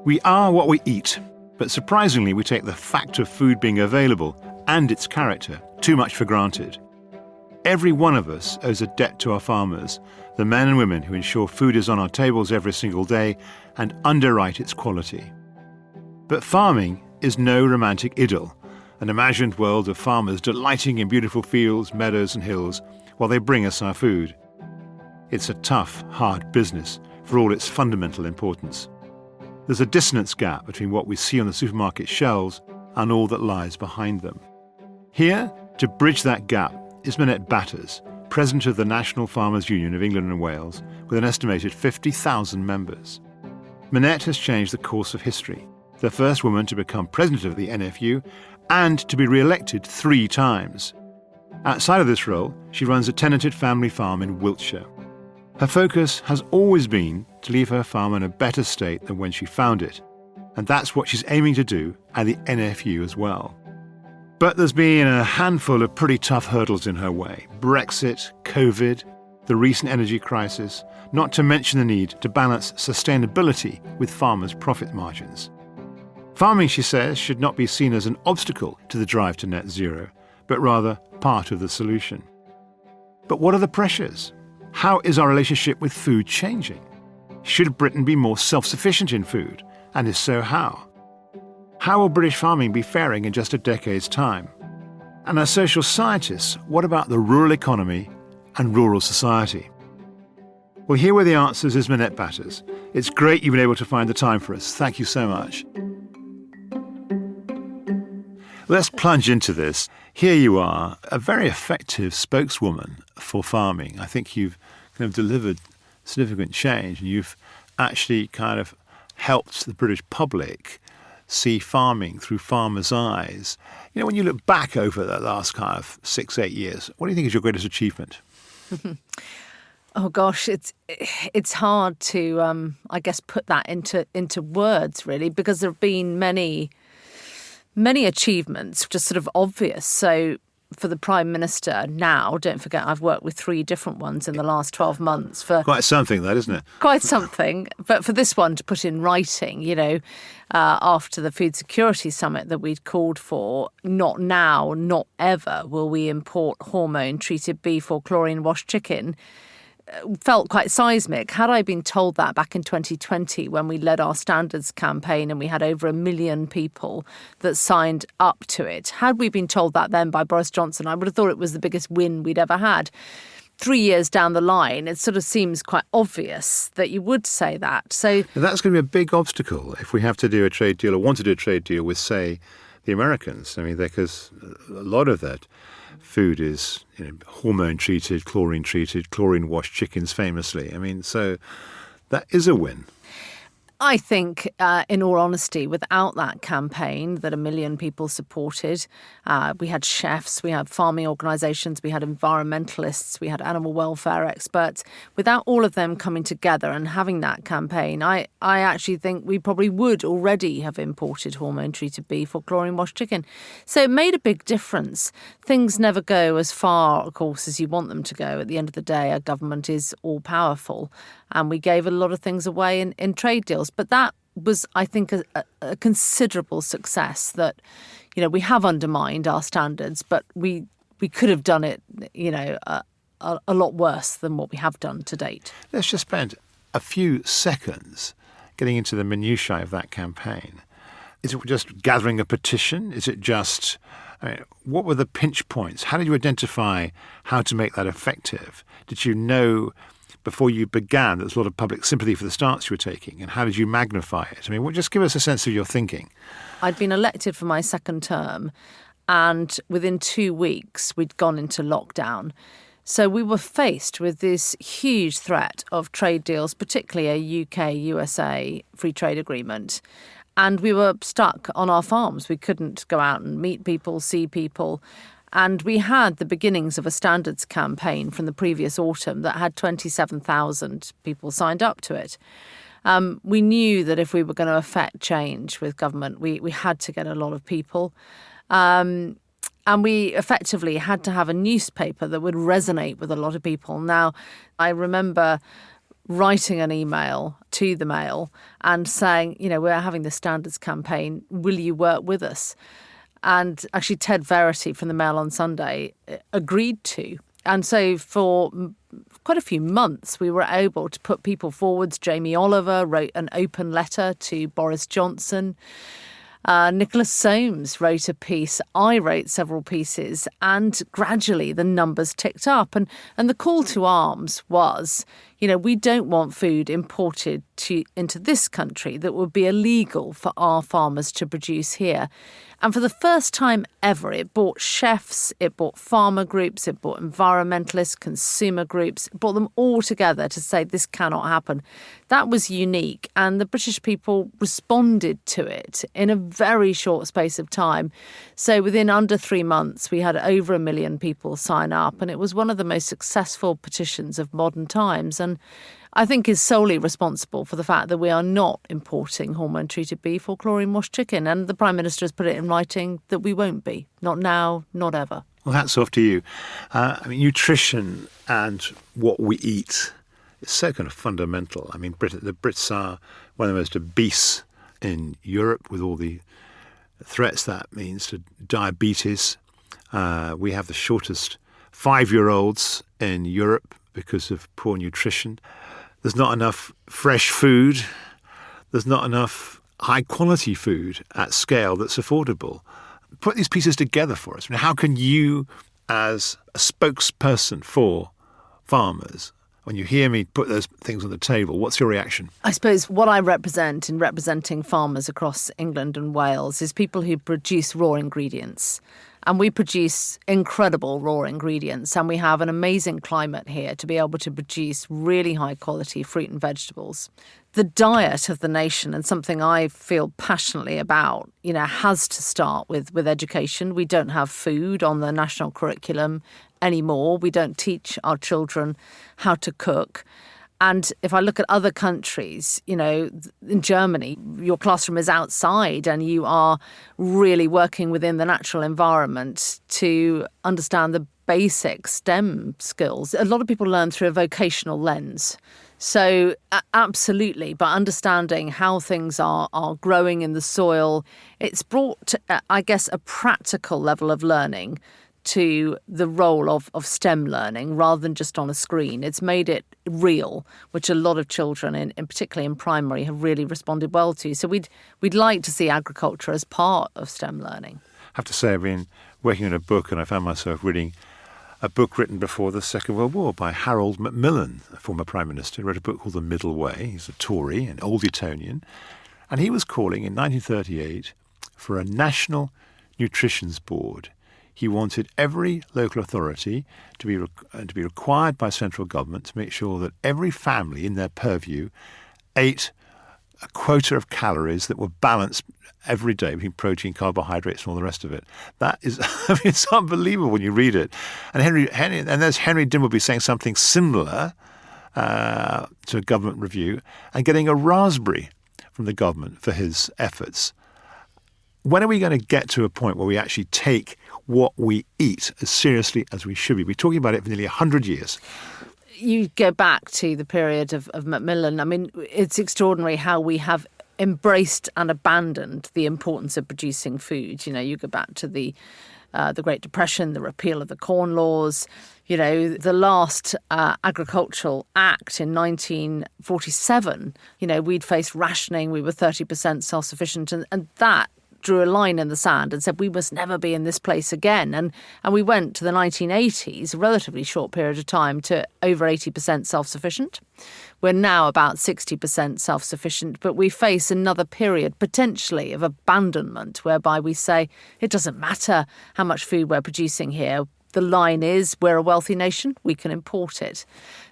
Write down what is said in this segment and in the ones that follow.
We are what we eat, but surprisingly we take the fact of food being available and its character too much for granted. Every one of us owes a debt to our farmers, the men and women who ensure food is on our tables every single day and underwrite its quality. But farming is no romantic idyll, an imagined world of farmers delighting in beautiful fields, meadows and hills while they bring us our food. It's a tough, hard business for all its fundamental importance. There's a dissonance gap between what we see on the supermarket shelves and all that lies behind them. Here, to bridge that gap, is Minette Batters, President of the National Farmers Union of England and Wales, with an estimated 50,000 members. Minette has changed the course of history, the first woman to become President of the NFU and to be re-elected 3 times. Outside of this role, she runs a tenanted family farm in Wiltshire. Her focus has always been to leave her farm in a better state than when she found it, and that's what she's aiming to do at the NFU as well. But there's been a handful of pretty tough hurdles in her way. Brexit, COVID, the recent energy crisis, not to mention the need to balance sustainability with farmers' profit margins. Farming, she says, should not be seen as an obstacle to the drive to net zero, but rather part of the solution. But what are the pressures? How is our relationship with food changing? Should Britain be more self-sufficient in food? And if so, how? How will British farming be faring in just a decade's time? And as social scientists, what about the rural economy and rural society? Well, here with the answers is Minette Batters. It's great you've been able to find the time for us. Thank you so much. Let's plunge into this. Here you are, a very effective spokeswoman for farming. I think you've kind of delivered significant change, and you've actually kind of helped the British public see farming through farmers' eyes. You know, when you look back over the last kind of 6-8 years, what do you think is your greatest achievement? Oh gosh, it's hard to I guess put that into words really, because there have been many achievements, just sort of obvious. So for the Prime Minister now, don't forget I've worked with 3 different ones in the last 12 months. Quite something, that, isn't it? Quite something. But for this one to put in writing, you know, after the Food Security Summit that we'd called for, not now, not ever will we import hormone-treated beef or chlorine-washed chicken, felt quite seismic. Had I been told that back in 2020 when we led our standards campaign and we had over 1 million people that signed up to it, had we been told that then by Boris Johnson, I would have thought it was the biggest win we'd ever had. 3 years down the line, it sort of seems quite obvious that you would say that. So that's going to be a big obstacle if we have to do a trade deal or want to do a trade deal with, say, the Americans. I mean, because a lot of that food is, you know, hormone-treated, chlorine-treated, chlorine-washed chickens famously. I mean, so that is a win. I think, in all honesty, without that campaign that 1 million people supported, we had chefs, we had farming organisations, we had environmentalists, we had animal welfare experts. Without all of them coming together and having that campaign, I actually think we probably would already have imported hormone-treated beef or chlorine-washed chicken. So it made a big difference. Things never go as far, of course, as you want them to go. At the end of the day, a government is all-powerful. And we gave a lot of things away in trade deals. But that was, I think, a considerable success that, you know, we have undermined our standards, but we could have done it, you know, a lot worse than what we have done to date. Let's just spend a few seconds getting into the minutiae of that campaign. Is it just gathering a petition? Is it just, what were the pinch points? How did you identify how to make that effective? Did you know before you began there's a lot of public sympathy for the stance you were taking, and how did you magnify it? I mean, just give us a sense of your thinking. I'd been elected for my second term, and within 2 weeks we'd gone into lockdown. So we were faced with this huge threat of trade deals, particularly a UK-USA free trade agreement. And we were stuck on our farms. We couldn't go out and meet people, see people. And we had the beginnings of a standards campaign from the previous autumn that had 27,000 people signed up to it. We knew that if we were going to affect change with government, we had to get a lot of people. And we effectively had to have a newspaper that would resonate with a lot of people. Now, I remember writing an email to the Mail and saying, we're having this standards campaign, will you work with us? And actually Ted Verity from the Mail on Sunday agreed to. And so for quite a few months, we were able to put people forwards. Jamie Oliver wrote an open letter to Boris Johnson. Nicholas Soames wrote a piece. I wrote several pieces, and gradually the numbers ticked up. And the call to arms was, we don't want food imported into this country that would be illegal for our farmers to produce here. And for the first time ever, it brought chefs, it brought farmer groups, it brought environmentalists, consumer groups, it brought them all together to say this cannot happen. That was unique, and the British people responded to it in a very short space of time. So within under 3 months, we had over 1 million people sign up, and it was one of the most successful petitions of modern times. And I think is solely responsible for the fact that we are not importing hormone-treated beef or chlorine-washed chicken. And the Prime Minister has put it in writing that we won't be. Not now, not ever. Well, hats off to you. Nutrition and what we eat is so kind of fundamental. The Brits are one of the most obese in Europe, with all the threats that means to diabetes. We have the shortest 5-year-olds in Europe because of poor nutrition. There's not enough fresh food. There's not enough high-quality food at scale that's affordable. Put these pieces together for us. How can you, as a spokesperson for farmers, when you hear me put those things on the table, what's your reaction? I suppose what I represent in representing farmers across England and Wales is people who produce raw ingredients. And we produce incredible raw ingredients, and we have an amazing climate here to be able to produce really high quality fruit and vegetables. The diet of the nation, and something I feel passionately about, has to start with education. We don't have food on the national curriculum anymore. We don't teach our children how to cook. And if I look at other countries, in Germany, your classroom is outside and you are really working within the natural environment to understand the basic STEM skills. A lot of people learn through a vocational lens. So absolutely, by understanding how things are growing in the soil, it's brought, I guess, a practical level of learning to the role of STEM learning rather than just on a screen. It's made it real, which a lot of children, particularly in primary, have really responded well to. So we'd like to see agriculture as part of STEM learning. I have to say, I've been working on a book, and I found myself reading a book written before the Second World War by Harold Macmillan, a former Prime Minister. He wrote a book called The Middle Way. He's a Tory, an old Etonian. And he was calling in 1938 for a national nutritions board. He wanted every local authority to be required by central government to make sure that every family in their purview ate a quota of calories that were balanced every day between protein, carbohydrates, and all the rest of it. That is, it's unbelievable when you read it. And there's Henry Dimbleby saying something similar to a government review and getting a raspberry from the government for his efforts. When are we going to get to a point where we actually take what we eat as seriously as we should be? We're talking about it for nearly 100 years. You go back to the period of Macmillan. It's extraordinary how we have embraced and abandoned the importance of producing food. You go back to the Great Depression, the repeal of the Corn Laws, the last Agricultural Act in 1947. We'd faced rationing. We were 30% self-sufficient, and that drew a line in the sand and said we must never be in this place again. And we went to the 1980s, a relatively short period of time, to over 80% self-sufficient. We're now about 60% self-sufficient, but we face another period potentially of abandonment whereby we say it doesn't matter how much food we're producing here. The line is we're a wealthy nation, we can import it.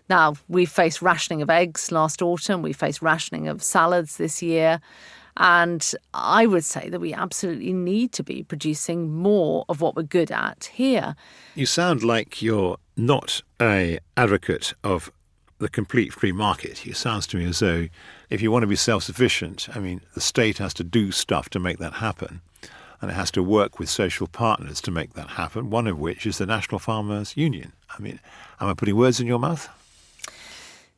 Now, we faced rationing of eggs last autumn. We faced rationing of salads this year. And I would say that we absolutely need to be producing more of what we're good at here. You sound like you're not an advocate of the complete free market. It sounds to me as though if you want to be self-sufficient, the state has to do stuff to make that happen. And it has to work with social partners to make that happen, one of which is the National Farmers Union. Am I putting words in your mouth?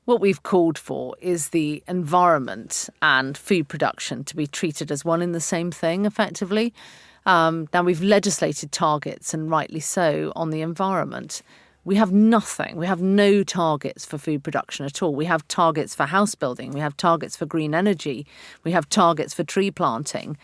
What we've called for is the environment and food production to be treated as one in the same thing, effectively. Now, we've legislated targets, and rightly so, on the environment. We have nothing. We have no targets for food production at all. We have targets for house building. We have targets for green energy. We have targets for tree planting.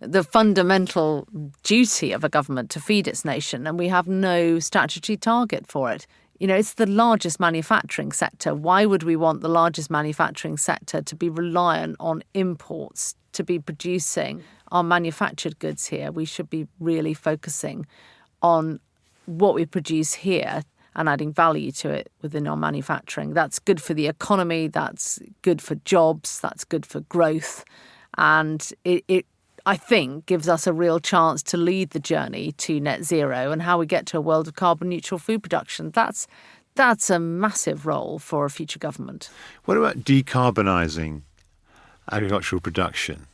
The fundamental duty of a government to feed its nation, and we have no statutory target for it. You know, it's the largest manufacturing sector. Why would we want the largest manufacturing sector to be reliant on imports to be producing our manufactured goods here? We should be really focusing on what we produce here and adding value to it within our manufacturing. That's good for the economy, that's good for jobs, that's good for growth. And it I think, gives us a real chance to lead the journey to net zero and how we get to a world of carbon neutral food production. That's a massive role for a future government. What about decarbonising agricultural production?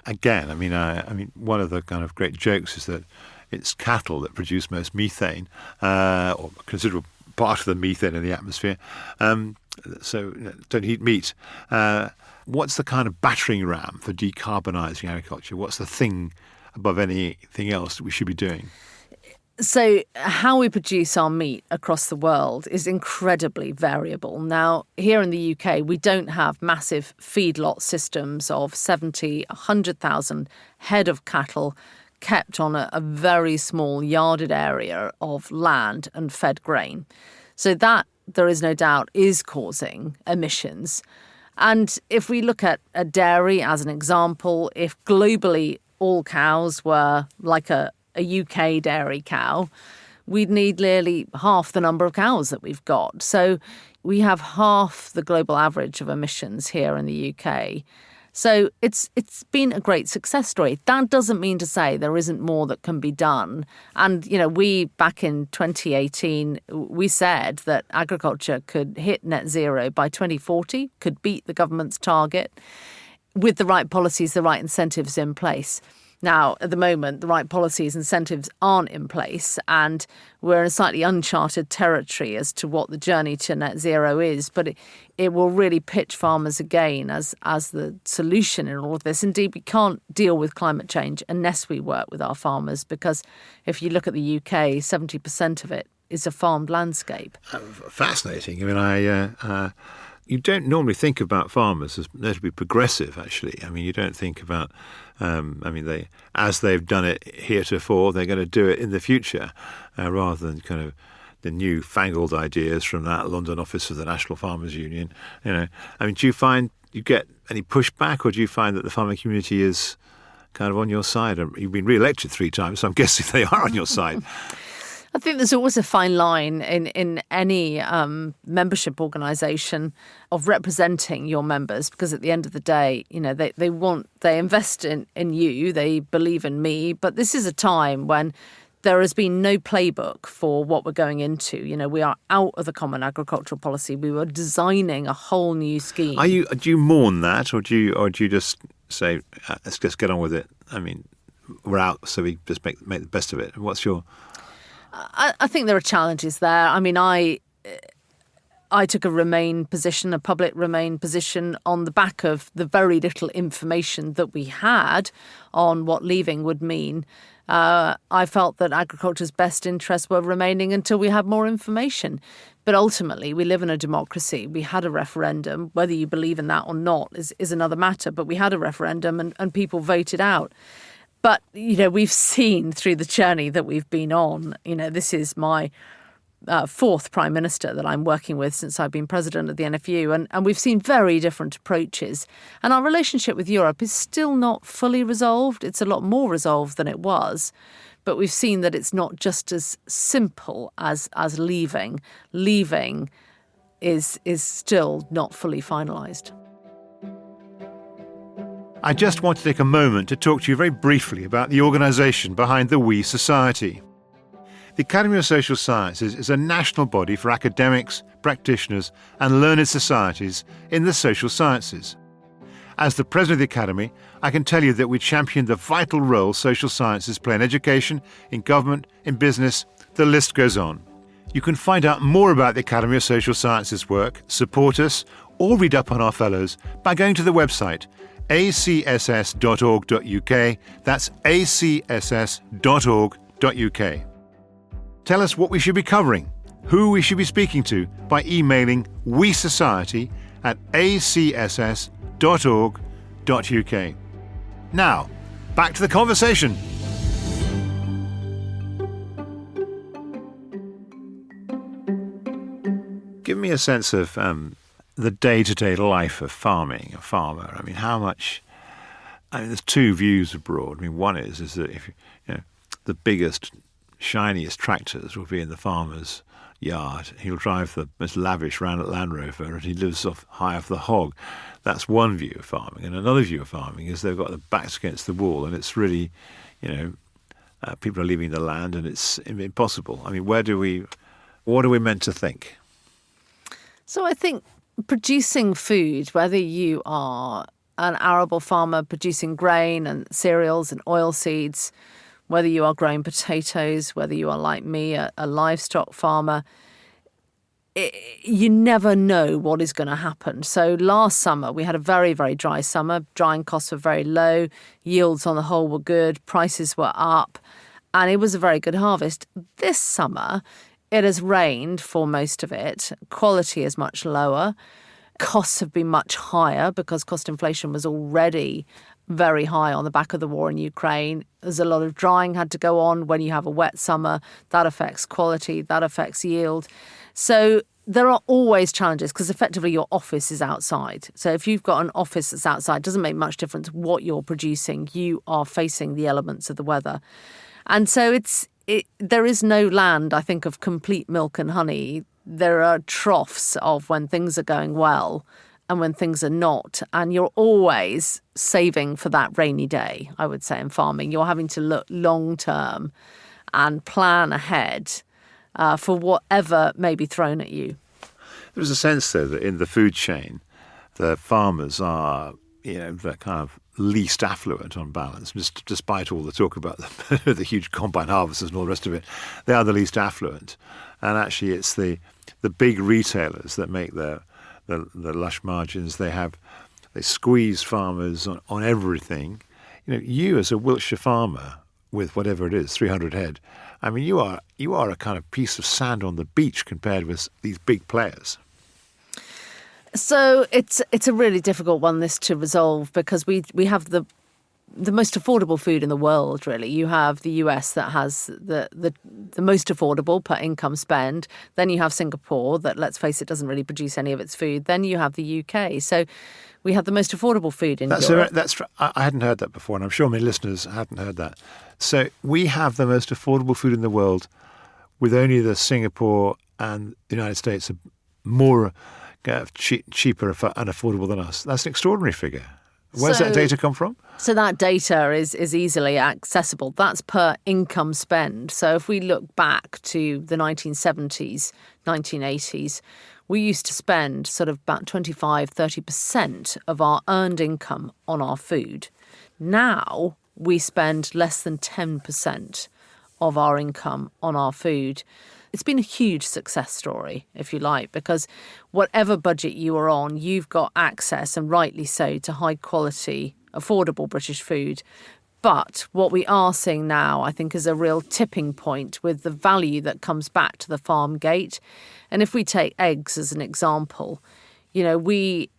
Again, I mean, one of the kind of great jokes is that it's cattle that produce most methane, or a considerable part of the methane in the atmosphere. So don't eat meat. What's the kind of battering ram for decarbonising agriculture? What's the thing above anything else that we should be doing? So how we produce our meat across the world is incredibly variable. Now, here in the UK, we don't have massive feedlot systems of 70, 100,000 head of cattle kept on a very small yarded area of land and fed grain. So that, there is no doubt, is causing emissions. And if we look at a dairy as an example, if globally all cows were like a UK dairy cow, we'd need nearly half the number of cows that we've got. So we have half the global average of emissions here in the UK. So it's been a great success story. That doesn't mean to say there isn't more that can be done. And, you know, we, back in 2018, we said that agriculture could hit net zero by 2040, could beat the government's target with the right policies, the right incentives in place. Now, at the moment, the right policies, incentives aren't in place, and we're in a slightly uncharted territory as to what the journey to net zero is. But it will really pitch farmers again as the solution in all of this. Indeed, we can't deal with climate change unless we work with our farmers, because if you look at the UK, 70% of it is a farmed landscape. Fascinating. I mean, you don't normally think about farmers as notably progressive, actually. I mean, you don't think about, as they've done it heretofore, they're going to do it in the future, rather than kind of the newfangled ideas from that London office of the National Farmers Union. You know, I mean, do you find you get any pushback, or do you find that the farming community is kind of on your side? You've been re-elected 3 times, so I'm guessing they are on your side. I think there's always a fine line in any membership organisation of representing your members, because at the end of the day, you know, they invest in you, they believe in me. But this is a time when there has been no playbook for what we're going into. You know, we are out of the Common Agricultural Policy. We were designing a whole new scheme. Do you mourn that, or do you just say, let's just get on with it? I mean, we're out, so we just make the best of it. What's your... I think there are challenges there. I mean, I took a public Remain position on the back of the very little information that we had on what leaving would mean. I felt that agriculture's best interests were remaining until we had more information. But ultimately, we live in a democracy. We had a referendum. Whether you believe in that or not is another matter. But we had a referendum and people voted out. But, you know, we've seen through the journey that we've been on, you know, this is my 4th Prime Minister that I'm working with since I've been President of the NFU. And we've seen very different approaches. And our relationship with Europe is still not fully resolved. It's a lot more resolved than it was. But we've seen that it's not just as simple as leaving. Leaving is still not fully finalised. I just want to take a moment to talk to you very briefly about the organisation behind the We Society. The Academy of Social Sciences is a national body for academics, practitioners and learned societies in the social sciences. As the president of the Academy, I can tell you that we champion the vital role social sciences play in education, in government, in business. The list goes on. You can find out more about the Academy of Social Sciences work, support us, or read up on our fellows by going to the website acss.org.uk. That's acss.org.uk. Tell us what we should be covering, who we should be speaking to by emailing wesociety@acss.org.uk. Now, back to the conversation. Give me a sense of the day-to-day life of farming, a farmer. I mean, there's two views abroad. I mean, one is that if the biggest, shiniest tractors will be in the farmer's yard. He'll drive the most lavish Land Rover, and he lives high off the hog. That's one view of farming. And another view of farming is they've got their backs against the wall, and it's really, people are leaving the land, and it's impossible. I mean, what are we meant to think? So I think producing food, whether you are an arable farmer producing grain and cereals and oilseeds, whether you are growing potatoes, whether you are like me, a livestock farmer, you never know what is going to happen. So last summer, we had a very, very dry summer. Drying costs were very low. Yields on the whole were good. Prices were up. And it was a very good harvest. This summer, it has rained for most of it. Quality is much lower. Costs have been much higher because cost inflation was already very high on the back of the war in Ukraine. There's a lot of drying had to go on. When you have a wet summer, that affects quality, that affects yield. So there are always challenges because effectively your office is outside. So if you've got an office that's outside, it doesn't make much difference what you're producing. You are facing the elements of the weather. And so there is no land, I think, of complete milk and honey. There are troughs of when things are going well and when things are not. And you're always saving for that rainy day, I would say, in farming. You're having to look long term and plan ahead for whatever may be thrown at you. There's a sense, though, that in the food chain, the farmers are, the kind of least affluent on balance, despite all the talk about the huge combine harvesters and all the rest of it. They are the least affluent. And actually it's the big retailers that make the lush margins. They squeeze farmers on everything. You as a Wiltshire farmer with whatever it is, 300 head, I mean, you are a kind of piece of sand on the beach compared with these big players. So it's a really difficult one, this to resolve, because we have the most affordable food in the world, really. You have the US that has the most affordable per income spend. Then you have Singapore that, let's face it, doesn't really produce any of its food. Then you have the UK. So we have the most affordable food in Europe. I hadn't heard that before, and I'm sure my listeners hadn't heard that. So we have the most affordable food in the world, with only the Singapore and the United States are more cheaper and affordable than us. That's an extraordinary figure. Where's that data come from? So that data is easily accessible. That's per income spend. So if we look back to the 1970s, 1980s, we used to spend sort of about 25-30% of our earned income on our food. Now we spend less than 10% of our income on our food. It's been a huge success story, if you like, because whatever budget you are on, you've got access, and rightly so, to high quality, affordable British food. But what we are seeing now, I think, is a real tipping point with the value that comes back to the farm gate. And if we take eggs as an example, we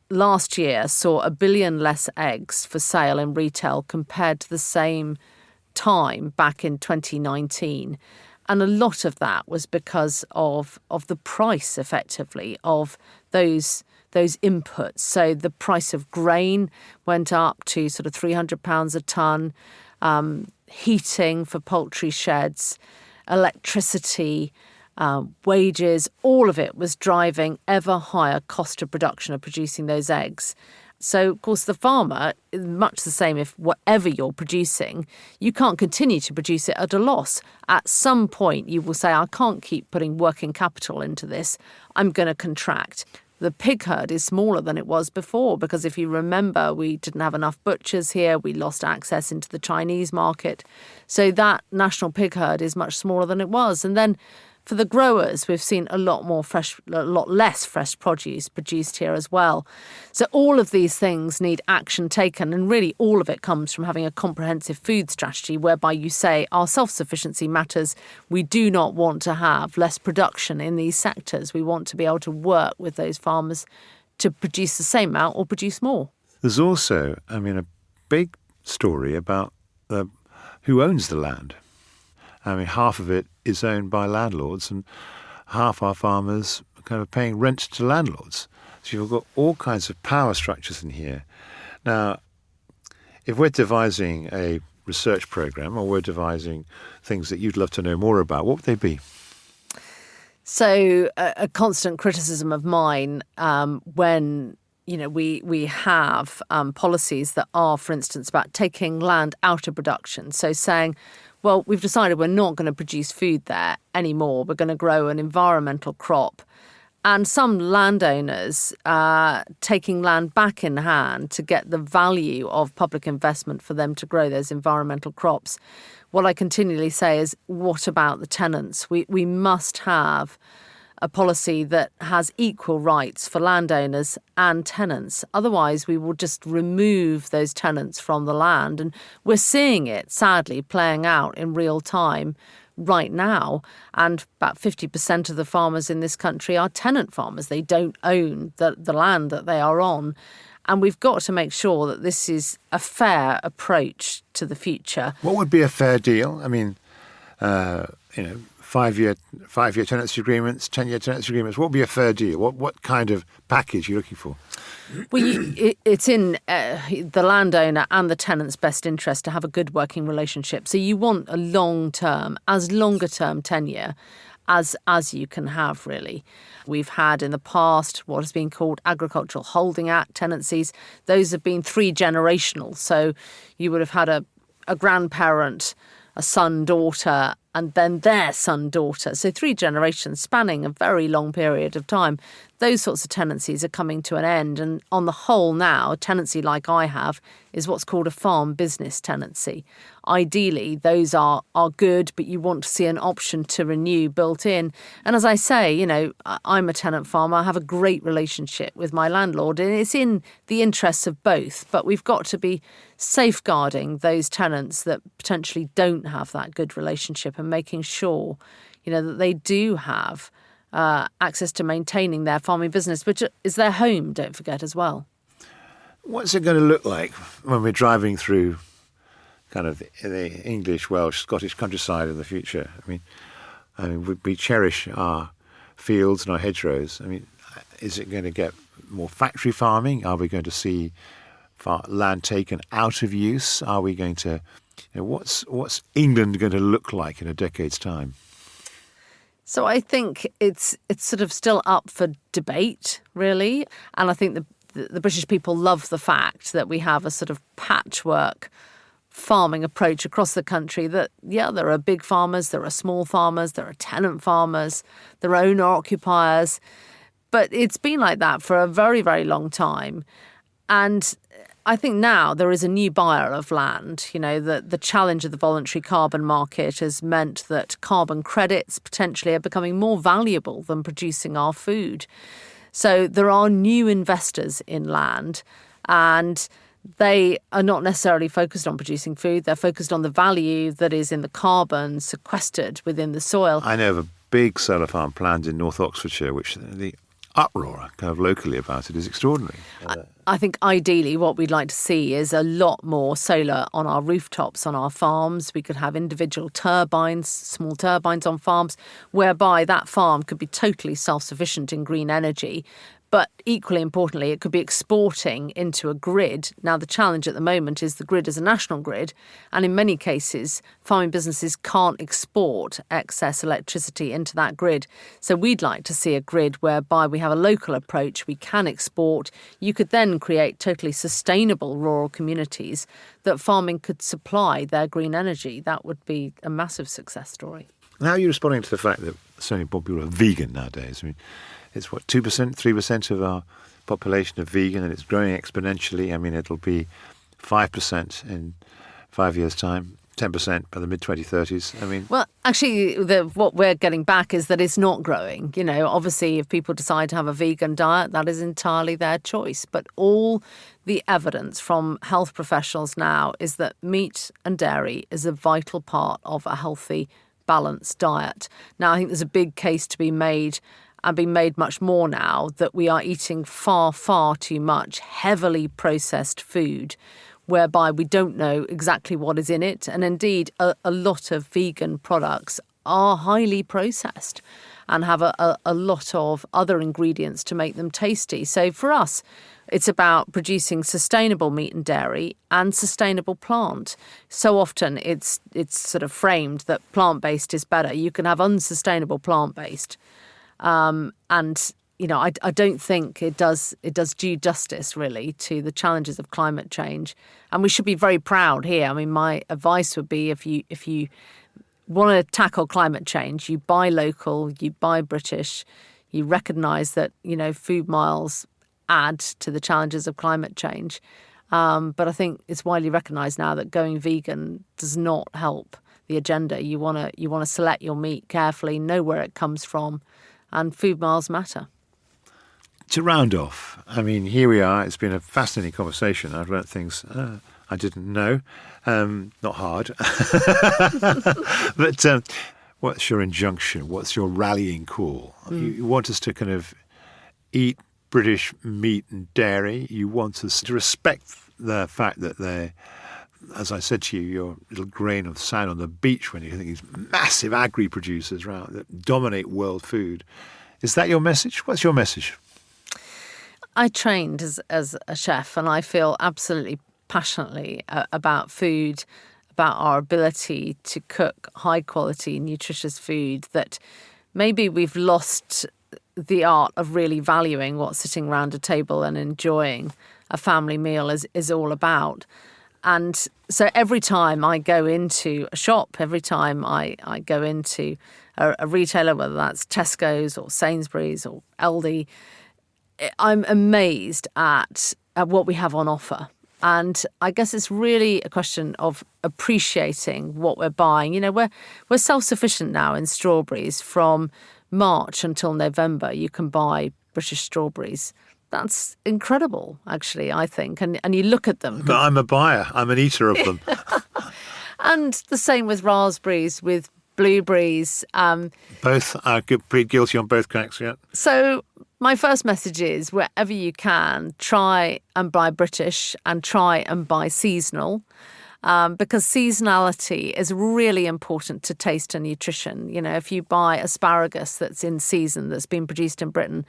last year saw 1 billion less eggs for sale in retail compared to the same time back in 2019. And a lot of that was because of the price, effectively, of those inputs. So the price of grain went up to sort of £300 a tonne, heating for poultry sheds, electricity, wages, all of it was driving ever higher cost of production of producing those eggs. So, of course, the farmer, much the same if whatever you're producing, you can't continue to produce it at a loss. At some point, you will say, I can't keep putting working capital into this. I'm going to contract. The pig herd is smaller than it was before because if you remember, we didn't have enough butchers here. We lost access into the Chinese market. So that national pig herd is much smaller than it was. And then For the growers, we've seen a lot less fresh produce produced here as well. So all of these things need action taken, and really all of it comes from having a comprehensive food strategy whereby you say our self-sufficiency matters. We do not want to have less production in these sectors. We want to be able to work with those farmers to produce the same amount or produce more. There's also, a big story about who owns the land. Half of it is owned by landlords, and half our farmers are kind of paying rent to landlords. So you've got all kinds of power structures in here. Now, if we're devising a research program or we're devising things that you'd love to know more about, what would they be? So a constant criticism of mine when we have policies that are, for instance, about taking land out of production. So saying, well, we've decided we're not going to produce food there anymore. We're going to grow an environmental crop. And some landowners taking land back in hand to get the value of public investment for them to grow those environmental crops. What I continually say is, what about the tenants? We must have a policy that has equal rights for landowners and tenants. Otherwise, we will just remove those tenants from the land. And we're seeing it, sadly, playing out in real time right now. And about 50% of the farmers in this country are tenant farmers. They don't own the land that they are on. And we've got to make sure that this is a fair approach to the future. What would be a fair deal? 5-year tenancy agreements, 10-year tenancy agreements. What would be a fair deal? What kind of package are you looking for? Well, it's in the landowner and the tenant's best interest to have a good working relationship. So you want a longer-term tenure as you can have, really. We've had in the past what has been called Agricultural Holding Act tenancies. Those have been 3-generational. So you would have had a grandparent, a son, daughter, and then their son, daughter. So 3 generations spanning a very long period of time. Those sorts of tenancies are coming to an end. And on the whole now, a tenancy like I have is what's called a farm business tenancy. Ideally, those are good, but you want to see an option to renew built in. And as I say, I'm a tenant farmer. I have a great relationship with my landlord, and it's in the interests of both. But we've got to be safeguarding those tenants that potentially don't have that good relationship and making sure, that they do have access to maintaining their farming business, which is their home, don't forget, as well. What's it going to look like when we're driving through kind of the English, Welsh, Scottish countryside in the future? We cherish our fields and our hedgerows. Is it going to get more factory farming? Are we going to see land taken out of use? Are we going to, what's England going to look like in a decade's time? So I think it's sort of still up for debate, really. And I think the British people love the fact that we have a sort of patchwork farming approach across the country that, there are big farmers, there are small farmers, there are tenant farmers, there are owner-occupiers. But it's been like that for a very, very long time. And I think now there is a new buyer of land. The challenge of the voluntary carbon market has meant that carbon credits potentially are becoming more valuable than producing our food. So there are new investors in land, and they are not necessarily focused on producing food. They're focused on the value that is in the carbon sequestered within the soil. I know of a big solar farm planned in North Oxfordshire, which the uproar kind of locally about it is extraordinary. I think ideally what we'd like to see is a lot more solar on our rooftops, on our farms. We could have individual turbines, small turbines on farms, whereby that farm could be totally self-sufficient in green energy. But equally importantly, it could be exporting into a grid. Now, the challenge at the moment is the grid is a national grid. And in many cases, farming businesses can't export excess electricity into that grid. So we'd like to see a grid whereby we have a local approach, we can export. You could then create totally sustainable rural communities that farming could supply their green energy. That would be a massive success story. How are you responding to the fact that so many people are vegan nowadays? It's 2%, 3% of our population are vegan, and it's growing exponentially. It'll be 5% in 5 years' time. 10% by the mid-2030s. I mean... Well, actually, what we're getting back is that it's not growing. Obviously, if people decide to have a vegan diet, that is entirely their choice. But all the evidence from health professionals now is that meat and dairy is a vital part of a healthy, balanced diet. Now, I think there's a big case to be made, and being made much more now, that we are eating far, far too much heavily processed food, whereby we don't know exactly what is in it. And indeed, a lot of vegan products are highly processed and have a lot of other ingredients to make them tasty. So for us, it's about producing sustainable meat and dairy and sustainable plant. So often it's sort of framed that plant-based is better. You can have unsustainable plant-based. I don't think it does due justice, really, to the challenges of climate change. And we should be very proud here. I mean, my advice would be if you want to tackle climate change, you buy local, you buy British, you recognise that, food miles add to the challenges of climate change. But I think it's widely recognised now that going vegan does not help the agenda. You want to select your meat carefully, know where it comes from, and food miles matter. To round off, I mean, here we are. It's been a fascinating conversation. I've learnt things I didn't know. Not hard. But what's your injunction? What's your rallying call? You want us to kind of eat British meat and dairy. You want us to respect the fact that they're, as I said to you, your little grain of sand on the beach when you think these massive agri-producers around that dominate world food. Is that your message? What's your message? I trained as a chef, and I feel absolutely passionately about food, about our ability to cook high-quality, nutritious food, that maybe we've lost the art of really valuing what sitting around a table and enjoying a family meal is all about. And so every time I go into a shop, every time I go into a retailer, whether that's Tesco's or Sainsbury's or Aldi, I'm amazed at what we have on offer. And I guess it's really a question of appreciating what we're buying. We're self-sufficient now in strawberries. From March until November, you can buy British strawberries. That's incredible, actually, I think. And you look at them. But I'm a buyer. I'm an eater of them. And the same with raspberries, with blueberries. Both are pretty guilty on both counts, yeah. So my first message is, wherever you can, try and buy British and try and buy seasonal, because seasonality is really important to taste and nutrition. If you buy asparagus that's in season, that's been produced in Britain,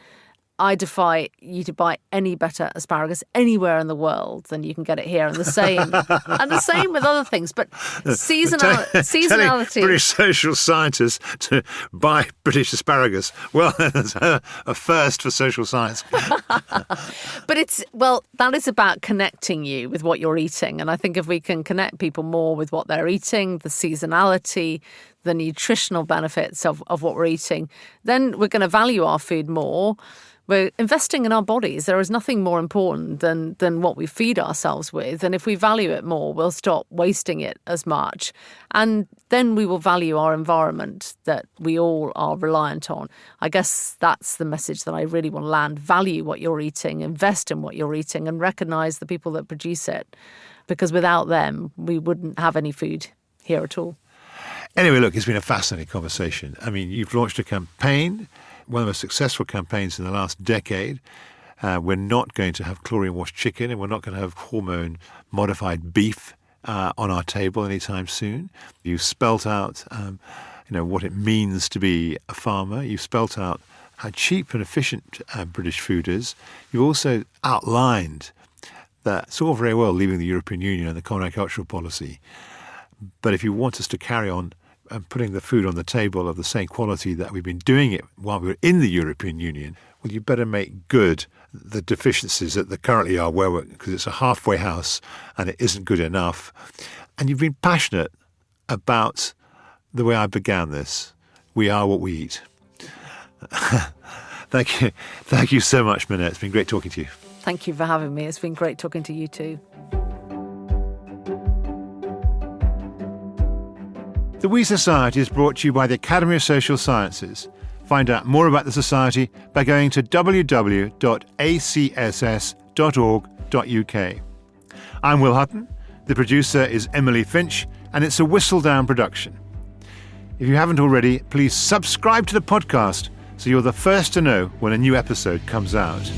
I defy you to buy any better asparagus anywhere in the world than you can get it here. And the same with other things. But seasonality. Telling British social scientists to buy British asparagus. Well, that's a first for social science. But that is about connecting you with what you're eating. And I think if we can connect people more with what they're eating, the seasonality, the nutritional benefits of what we're eating, then we're going to value our food more. We're investing in our bodies. There is nothing more important than what we feed ourselves with. And if we value it more, we'll stop wasting it as much. And then we will value our environment that we all are reliant on. I guess that's the message that I really want to land. Value what you're eating, invest in what you're eating, and recognise the people that produce it. Because without them, we wouldn't have any food here at all. Anyway, look, it's been a fascinating conversation. I mean, you've launched a campaign, one of the most successful campaigns in the last decade. We're not going to have chlorine-washed chicken, and we're not going to have hormone-modified beef on our table anytime soon. You've spelt out, what it means to be a farmer. You've spelt out how cheap and efficient British food is. You've also outlined that it's all very well leaving the European Union and the common agricultural policy, but if you want us to carry on and putting the food on the table of the same quality that we've been doing it while we were in the European Union, well, you better make good the deficiencies that there currently are, because it's a halfway house and it isn't good enough. And you've been passionate about the way I began this. We are what we eat. Thank you so much, Minette. It's been great talking to you. Thank you for having me. It's been great talking to you too. The We Society is brought to you by the Academy of Social Sciences. Find out more about the Society by going to www.acss.org.uk. I'm Will Hutton, the producer is Emily Finch, and it's a Whistledown production. If you haven't already, please subscribe to the podcast so you're the first to know when a new episode comes out.